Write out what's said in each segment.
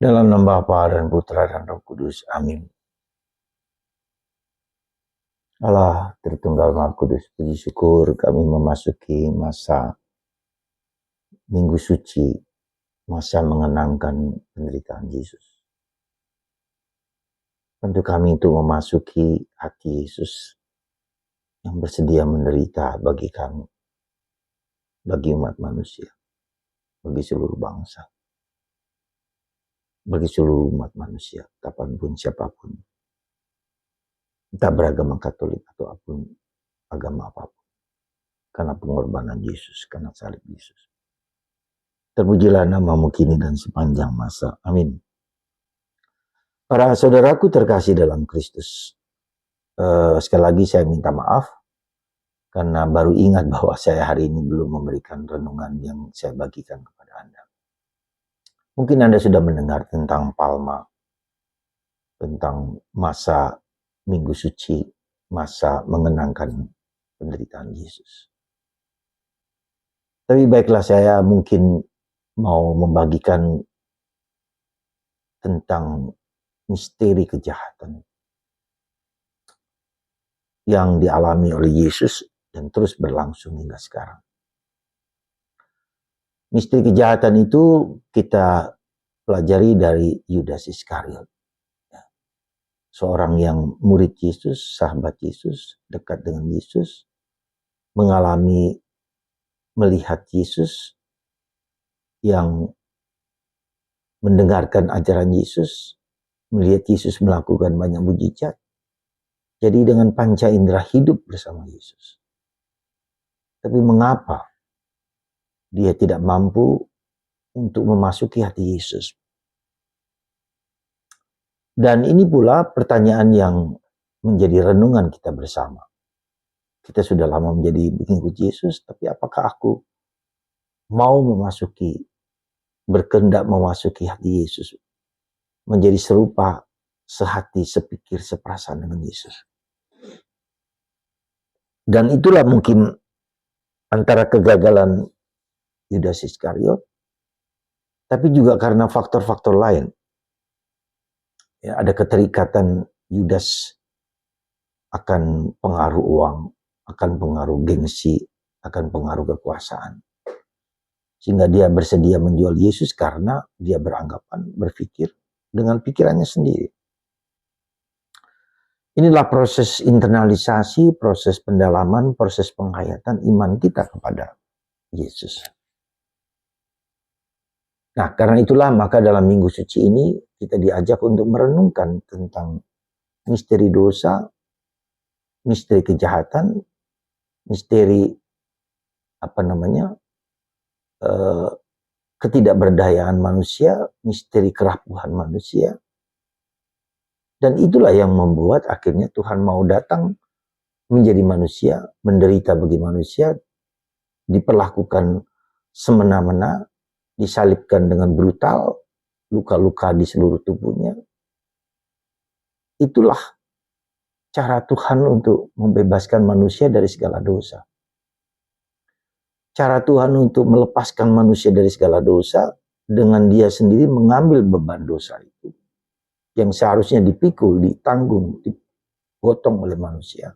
Dalam nama Bapa dan Putra dan Roh Kudus. Amin. Allah Tritunggal Maha Kudus, puji syukur kami memasuki masa Minggu Suci, masa mengenangkan penderitaan Yesus. Tentu kami itu memasuki hati Yesus yang bersedia menderita bagi kami, bagi umat manusia, bagi seluruh bangsa, bagi seluruh umat manusia, kapanpun siapapun. Entah beragama Katolik atau agama apapun. Karena pengorbanan Yesus, karena salib Yesus. Terpujilah namamu kini dan sepanjang masa. Amin. Para saudaraku terkasih dalam Kristus. Sekali lagi saya minta maaf. Karena baru ingat bahwa saya hari ini belum memberikan renungan yang saya bagikan kepada Anda. Mungkin Anda sudah mendengar tentang Palma. Tentang masa Minggu Suci. Masa mengenangkan penderitaan Yesus. Tapi baiklah, saya mungkin mau membagikan tentang misteri kejahatan yang dialami oleh Yesus dan terus berlangsung hingga sekarang. Misteri kejahatan itu kita pelajari dari Yudas Iskariot. Seorang yang murid Yesus, sahabat Yesus, dekat dengan Yesus, mengalami melihat Yesus yang mendengarkan ajaran Yesus, melihat Yesus melakukan banyak mujizat. Jadi dengan panca indera hidup bersama Yesus. Tapi mengapa dia tidak mampu untuk memasuki hati Yesus? Dan ini pula pertanyaan yang menjadi renungan kita bersama. Kita sudah lama menjadi pengikut Yesus, tapi apakah aku mau berkehendak memasuki hati Yesus, menjadi serupa, sehati, sepikir, seperasaan dengan Yesus? Dan itulah mungkin antara kegagalan Yudas Iskariot, tapi juga karena faktor-faktor lain. Ya, ada keterikatan Yudas akan pengaruh uang, akan pengaruh gengsi, akan pengaruh kekuasaan. Sehingga dia bersedia menjual Yesus karena dia berpikir dengan pikirannya sendiri. Inilah proses internalisasi, proses pendalaman, proses penghayatan iman kita kepada Yesus. Nah, karena itulah maka dalam Minggu Suci ini kita diajak untuk merenungkan tentang misteri dosa, misteri kejahatan, misteri ketidakberdayaan manusia, misteri kerapuhan manusia. Dan itulah yang membuat akhirnya Tuhan mau datang menjadi manusia, menderita bagi manusia, diperlakukan semena-mena, disalibkan dengan brutal, luka-luka di seluruh tubuhnya. Itulah cara Tuhan untuk membebaskan manusia dari segala dosa. Cara Tuhan untuk melepaskan manusia dari segala dosa dengan dia sendiri mengambil beban dosa itu yang seharusnya dipikul, ditanggung, digotong oleh manusia.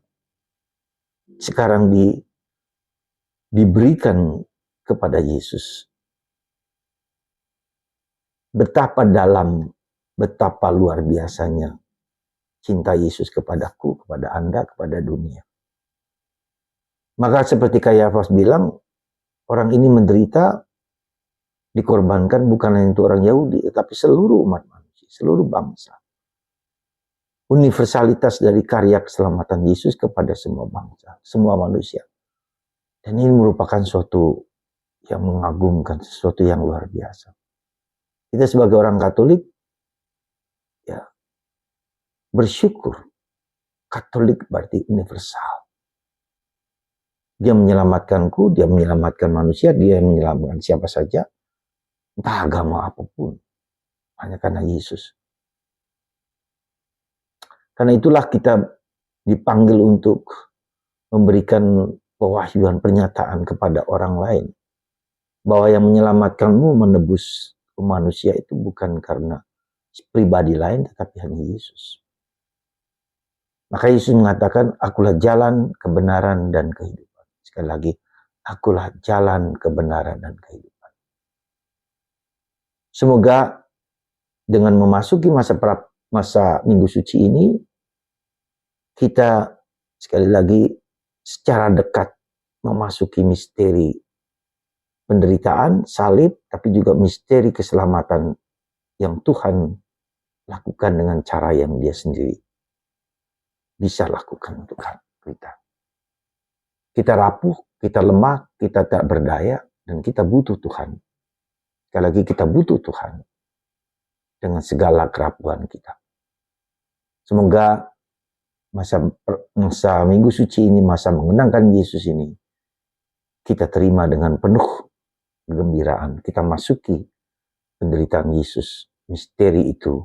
Sekarang diberikan kepada Yesus. Betapa dalam, betapa luar biasanya cinta Yesus kepadaku, kepada Anda, kepada dunia. Maka seperti Kayafas bilang, orang ini menderita, dikorbankan bukan hanya untuk orang Yahudi, tetapi seluruh umat manusia, seluruh bangsa. Universalitas dari karya keselamatan Yesus kepada semua bangsa, semua manusia. Dan ini merupakan sesuatu yang mengagumkan, sesuatu yang luar biasa. Kita sebagai orang Katolik, ya, bersyukur. Katolik berarti universal. Dia menyelamatkanku, dia menyelamatkan manusia, dia menyelamatkan siapa saja, entah agama apapun, hanya karena Yesus. Karena itulah kita dipanggil untuk memberikan pewahyuan, pernyataan kepada orang lain, bahwa yang menyelamatkanmu, menebus manusia itu bukan karena pribadi lain, tetapi hanya Yesus. Maka Yesus mengatakan, akulah jalan, kebenaran, dan kehidupan. Sekali lagi, akulah jalan, kebenaran, dan kehidupan. Semoga dengan memasuki masa Minggu Suci ini, kita sekali lagi secara dekat memasuki misteri penderitaan, salib, tapi juga misteri keselamatan yang Tuhan lakukan dengan cara yang Dia sendiri bisa lakukan untuk kita. Kita rapuh, kita lemah, kita tak berdaya, dan kita butuh Tuhan. Sekali lagi kita butuh Tuhan dengan segala kerapuhan kita. Semoga masa Minggu Suci ini, masa mengenangkan Yesus ini, kita terima dengan penuh kegembiraan. Kita masuki penderitaan Yesus, misteri itu,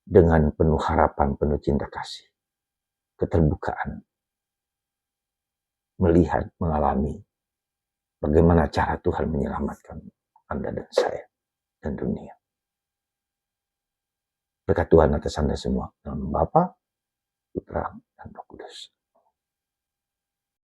dengan penuh harapan, penuh cinta kasih, keterbukaan, melihat, mengalami bagaimana cara Tuhan menyelamatkan Anda dan saya dan dunia. Berkat Tuhan atas Anda semua. Dalam Bapa, Putra, dan Roh Kudus.